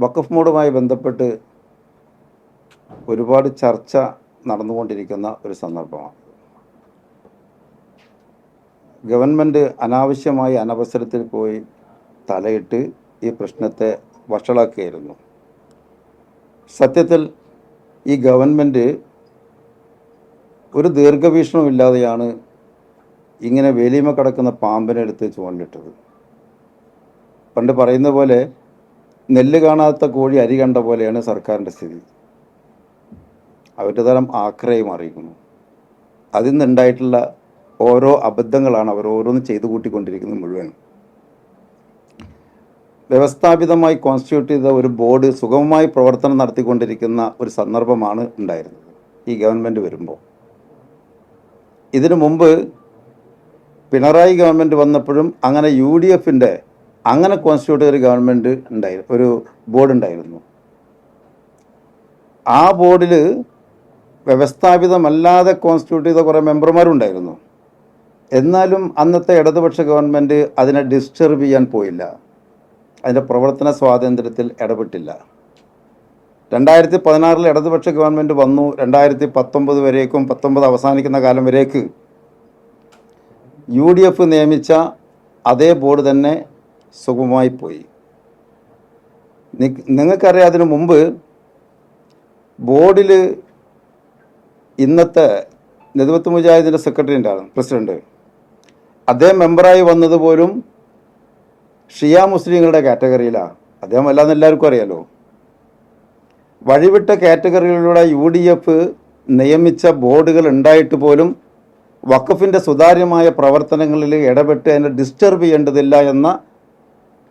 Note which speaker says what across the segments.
Speaker 1: വഖഫ് ബോർഡുമായി ബന്ധപ്പെട്ട് ഒരുപാട് ചർച്ച നടന്നുകൊണ്ടിരിക്കുന്ന ഒരു സന്ദർഭമാണ്. ഗവൺമെൻറ് അനാവശ്യമായി അനവസരത്തിൽ പോയി തലയിട്ട് ഈ പ്രശ്നത്തെ വഷളാക്കുകയായിരുന്നു. സത്യത്തിൽ ഈ ഗവൺമെൻറ് ഒരു ദീർഘവീക്ഷണമില്ലാതെയാണ് ഇങ്ങനെ വേലിമ കിടക്കുന്ന പാമ്പിനെടുത്ത് ചുവന്നിട്ടത്. പണ്ട് പറയുന്ന പോലെ നെല്ല് കാണാത്ത കോഴി അരി കണ്ട പോലെയാണ് സർക്കാരിൻ്റെ സ്ഥിതി. അവരുടെ തരം ആക്രയായി മാറിയിരിക്കുന്നു. അതിൽ നിന്നുണ്ടായിട്ടുള്ള ഓരോ അബദ്ധങ്ങളാണ് അവർ ഓരോന്ന് ചെയ്തു കൂട്ടിക്കൊണ്ടിരിക്കുന്നത് മുഴുവൻ. വ്യവസ്ഥാപിതമായി കോൺസ്റ്റിറ്റ്യൂട്ട് ചെയ്ത ഒരു ബോർഡ് സുഗമമായി പ്രവർത്തനം നടത്തിക്കൊണ്ടിരിക്കുന്ന ഒരു സന്ദർഭമാണ് ഉണ്ടായിരുന്നത് ഈ ഗവൺമെൻറ് വരുമ്പോൾ. ഇതിനു മുമ്പ് പിണറായി ഗവൺമെൻറ് വന്നപ്പോഴും അങ്ങനെ UDF അങ്ങനെ കോൺസ്റ്റിറ്റ്യൂട്ട് ചെയ്ത ഒരു ഗവൺമെൻറ് ഒരു ബോർഡ് ഉണ്ടായിരുന്നു. ആ ബോർഡിൽ വ്യവസ്ഥാപിതമല്ലാതെ കോൺസ്റ്റിറ്റ്യൂട്ട് ചെയ്ത കുറേ മെമ്പർമാരുണ്ടായിരുന്നു. എന്നാലും അന്നത്തെ ഇടതുപക്ഷ ഗവൺമെൻറ് അതിനെ ഡിസ്റ്റർബ് ചെയ്യാൻ പോയില്ല, അതിൻ്റെ പ്രവർത്തന സ്വാതന്ത്ര്യത്തിൽ ഇടപെട്ടില്ല. 2016 ഇടതുപക്ഷ ഗവൺമെൻറ് വന്നു. 2019 വരേക്കും 19 അവസാനിക്കുന്ന കാലം വരേക്ക് UDF നിയമിച്ച അതേ ബോർഡ് തന്നെ സുഗമമായി പോയി. നിങ്ങൾക്കറിയാം, അതിനു മുമ്പ് ബോർഡിൽ ഇന്നത്തെ നെതുവത്ത് മുജാഹിദിൻ്റെ സെക്രട്ടറി ഉണ്ടായിരുന്നു, പ്രസിഡന്റ്. അദ്ദേഹം മെമ്പറായി വന്നതുപോലും ഷിയ മുസ്ലിങ്ങളുടെ കാറ്റഗറിയിലാണ്. അദ്ദേഹം അല്ലാന്ന് എല്ലാവർക്കും അറിയാലോ. വഴിവിട്ട കാറ്റഗറികളിലൂടെ UDF നിയമിച്ച ബോർഡുകൾ ഉണ്ടായിട്ട് പോലും വഖഫിൻ്റെ സുതാര്യമായ പ്രവർത്തനങ്ങളിൽ ഇടപെട്ട് അതിനെ ഡിസ്റ്റർബ് ചെയ്യേണ്ടതില്ല എന്ന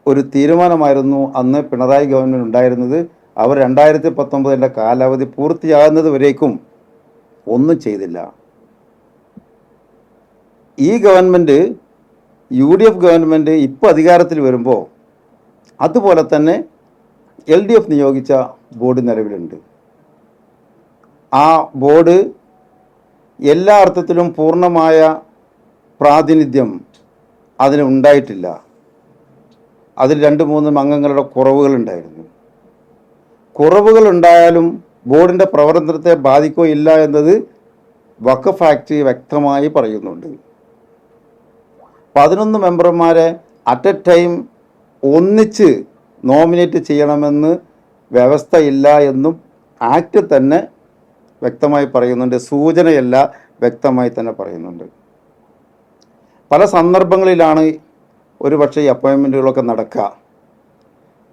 Speaker 1: ഒരു തീരുമാനമായിരുന്നു അന്ന് പിണറായി ഗവൺമെൻറ് ഉണ്ടായിരുന്നത്. അവർ 2019 കാലാവധി പൂർത്തിയാകുന്നത് വരേക്കും ഒന്നും ചെയ്തില്ല. ഈ ഗവൺമെൻറ് UDF ഗവൺമെൻറ് ഇപ്പോൾ അധികാരത്തിൽ വരുമ്പോൾ അതുപോലെ തന്നെ LDF നിയോഗിച്ച ബോർഡ് നിലവിലുണ്ട്. ആ ബോർഡ് എല്ലാ അർത്ഥത്തിലും പൂർണ്ണമായ പ്രാതിനിധ്യം അതിന് ഉണ്ടായിട്ടില്ല. അതിൽ 2-3 അംഗങ്ങളുടെ കുറവുകളുണ്ടായിരുന്നു. കുറവുകളുണ്ടായാലും ബോർഡിൻ്റെ പ്രവർത്തനത്തെ ബാധിക്കുകയില്ല എന്നത് വഖഫ് ആക്ട് വ്യക്തമായി പറയുന്നുണ്ട്. 11 മെമ്പർമാരെ അറ്റ് എ ടൈം ഒന്നിച്ച് നോമിനേറ്റ് ചെയ്യണമെന്ന് വ്യവസ്ഥയില്ല എന്നും ആക്ട് തന്നെ വ്യക്തമായി പറയുന്നുണ്ട്. സൂചനയല്ല, വ്യക്തമായി തന്നെ പറയുന്നുണ്ട്. പല സന്ദർഭങ്ങളിലാണ് ഒരു പക്ഷേ ഈ അപ്പോയിൻമെൻറ്റുകളൊക്കെ നടക്കുക.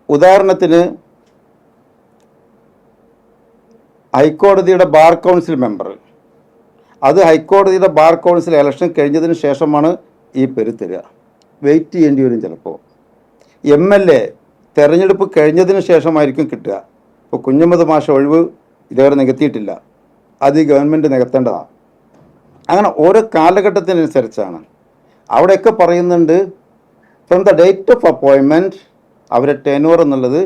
Speaker 1: ഉദാഹരണത്തിന് ഹൈക്കോടതിയുടെ ബാർ കൗൺസിൽ മെമ്പർ, അത് ഹൈക്കോടതിയുടെ ബാർ കൗൺസിൽ ഇലക്ഷൻ കഴിഞ്ഞതിന് ശേഷമാണ് ഈ പേര് തരിക. വെയിറ്റ് ചെയ്യേണ്ടി വരും ചിലപ്പോൾ. MLA തെരഞ്ഞെടുപ്പ് കഴിഞ്ഞതിന് ശേഷമായിരിക്കും കിട്ടുക. ഇപ്പോൾ കുഞ്ഞമ്മദ് മാഷ ഒഴിവ് ഇതുവരെ നികത്തിയിട്ടില്ല, അത് ഈ ഗവൺമെൻറ് നികത്തേണ്ടതാണ്. അങ്ങനെ ഓരോ കാലഘട്ടത്തിനനുസരിച്ചാണ്. അവിടെയൊക്കെ പറയുന്നുണ്ട് from the date of appointment അവരുടെ ടെനൂർ എന്നുള്ളത്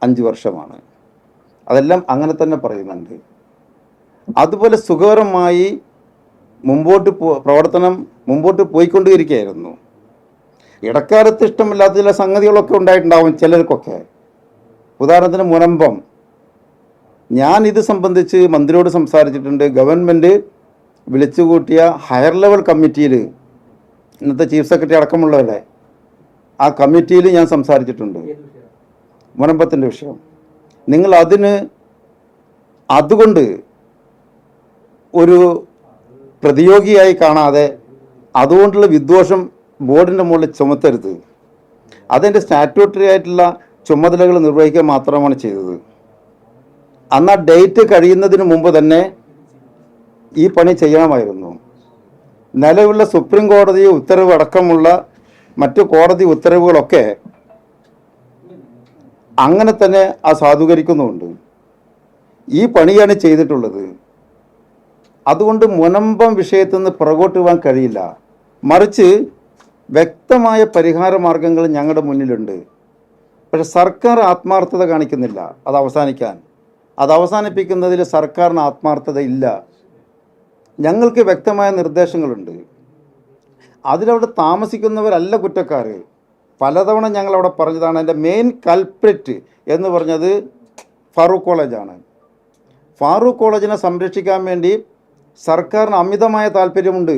Speaker 1: 5 വർഷമാണ്. അതെല്ലാം അങ്ങനെ തന്നെ പറയുന്നുണ്ട്. അതുപോലെ സുഖകരമായി പ്രവർത്തനം മുമ്പോട്ട് പോയിക്കൊണ്ടിരിക്കുകയായിരുന്നു. ഇടക്കാലത്ത് ഇഷ്ടമില്ലാത്ത ചില സംഗതികളൊക്കെ ഉണ്ടായിട്ടുണ്ടാവും ചിലർക്കൊക്കെ. ഉദാഹരണത്തിന് മുനമ്പം. ഞാൻ ഇത് സംബന്ധിച്ച് മന്ത്രിയോട് സംസാരിച്ചിട്ടുണ്ട്. ഗവൺമെൻറ് വിളിച്ചുകൂട്ടിയ ഹയർ ലെവൽ കമ്മിറ്റിയിൽ, ഇന്നത്തെ ചീഫ് സെക്രട്ടറി അടക്കമുള്ളവരുടെ ആ കമ്മിറ്റിയിൽ ഞാൻ സംസാരിച്ചിട്ടുണ്ട് മുനമ്പത്തിൻ്റെ വിഷയം. നിങ്ങൾ അതുകൊണ്ട് ഒരു പ്രതിയോഗിയായി കാണാതെ അതുകൊണ്ടുള്ള വിദ്വേഷം ബോർഡിൻ്റെ മുകളിൽ ചുമത്തരുത്. അതിൻ്റെ സ്റ്റാറ്റ്യൂട്ടറി ആയിട്ടുള്ള ചുമതലകൾ നിർവഹിക്കുക മാത്രമാണ് ചെയ്തത്. അന്ന് ആ ഡേറ്റ് കഴിയുന്നതിന് മുമ്പ് തന്നെ ഈ പണി ചെയ്യണമായിരുന്നു. നിലവിലുള്ള സുപ്രീം കോടതി ഉത്തരവ് അടക്കമുള്ള മറ്റു കോടതി ഉത്തരവുകളൊക്കെ അങ്ങനെ തന്നെ ആ സാധൂകരിക്കുന്നുമുണ്ട്. ഈ പണിയാണ് ചെയ്തിട്ടുള്ളത്. അതുകൊണ്ട് മുനമ്പം വിഷയത്തിൽ നിന്ന് പുറകോട്ട് പോകാൻ കഴിയില്ല. മറിച്ച് വ്യക്തമായ പരിഹാര മാർഗങ്ങൾ ഞങ്ങളുടെ മുന്നിലുണ്ട്. പക്ഷെ സർക്കാർ ആത്മാർത്ഥത കാണിക്കുന്നില്ല അത് അവസാനിപ്പിക്കുന്നതിൽ സർക്കാരിന് ആത്മാർത്ഥത ഇല്ല. ഞങ്ങൾക്ക് വ്യക്തമായ നിർദ്ദേശങ്ങളുണ്ട്. അതിലവിടെ താമസിക്കുന്നവരല്ല കുറ്റക്കാർ. പലതവണ ഞങ്ങളവിടെ പറഞ്ഞതാണ്. എൻ്റെ മെയിൻ കൾപ്രിറ്റ് എന്ന് പറഞ്ഞത് ഫാറൂഖ് കോളേജാണ്. ഫാറൂഖ് കോളേജിനെ സംരക്ഷിക്കാൻ വേണ്ടി സർക്കാരിന് അമിതമായ താല്പര്യമുണ്ട്.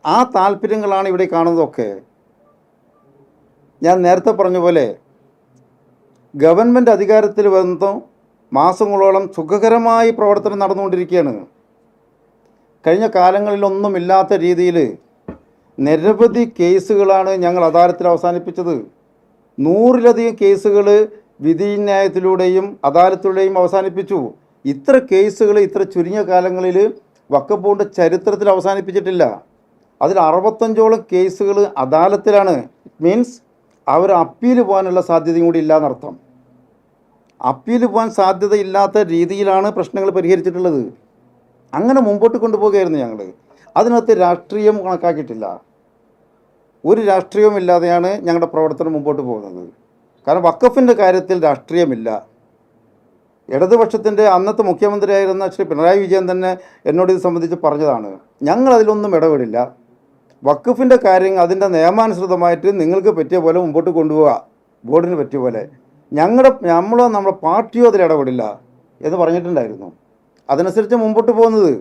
Speaker 1: ആ താല്പര്യങ്ങളാണ് ഇവിടെ കാണുന്നതൊക്കെ. ഞാൻ നേരത്തെ പറഞ്ഞ പോലെ ഗവൺമെൻറ് അധികാരത്തിൽ വന്നതും മാസങ്ങളോളം സുഖകരമായി പ്രവർത്തനം നടന്നുകൊണ്ടിരിക്കുകയാണ്. കഴിഞ്ഞ കാലങ്ങളിലൊന്നുമില്ലാത്ത രീതിയിൽ നിരവധി കേസുകളാണ് ഞങ്ങൾ അദാലത്തിൽ അവസാനിപ്പിച്ചത്. 100-ലധികം കേസുകൾ വിധിന്യായത്തിലൂടെയും അദാലത്തിലൂടെയും അവസാനിപ്പിച്ചു. ഇത്ര കേസുകൾ ഇത്ര ചുരുങ്ങിയ കാലങ്ങളിൽ വഖഫ് ബോർഡ് ചരിത്രത്തിൽ അവസാനിപ്പിച്ചിട്ടില്ല. അതിൽ 65ഓളം കേസുകൾ അദാലത്തിലാണ്. മീൻസ് അവർ അപ്പീൽ പോകാനുള്ള സാധ്യതയും കൂടി ഇല്ല എന്നർത്ഥം. അപ്പീൽ പോകാൻ സാധ്യതയില്ലാത്ത രീതിയിലാണ് പ്രശ്നങ്ങൾ പരിഹരിച്ചിട്ടുള്ളത്. അങ്ങനെ മുമ്പോട്ട് കൊണ്ടുപോകുകയായിരുന്നു ഞങ്ങൾ. അതിനകത്ത് രാഷ്ട്രീയം കണക്കാക്കിയിട്ടില്ല. ഒരു രാഷ്ട്രീയവും ഇല്ലാതെയാണ് ഞങ്ങളുടെ പ്രവർത്തനം മുമ്പോട്ട് പോകുന്നത്. കാരണം വഖഫിൻ്റെ കാര്യത്തിൽ രാഷ്ട്രീയമില്ല. ഇടതുപക്ഷത്തിൻ്റെ അന്നത്തെ മുഖ്യമന്ത്രിയായിരുന്ന ശ്രീ പിണറായി വിജയൻ തന്നെ എന്നോട് ഇത് സംബന്ധിച്ച് പറഞ്ഞതാണ്. ഞങ്ങളതിലൊന്നും ഇടപെടില്ല. വഖഫിൻ്റെ കാര്യം അതിൻ്റെ നിയമാനുസൃതമായിട്ട് നിങ്ങൾക്ക് പറ്റിയ പോലെ മുമ്പോട്ട് കൊണ്ടുപോവുക, ബോർഡിന് പറ്റിയ പോലെ. നമ്മുടെ പാർട്ടിയോ അതിൽ ഇടപെടില്ല എന്ന് പറഞ്ഞിട്ടുണ്ടായിരുന്നു. അതനുസരിച്ച് മുമ്പോട്ട് പോകുന്നത്.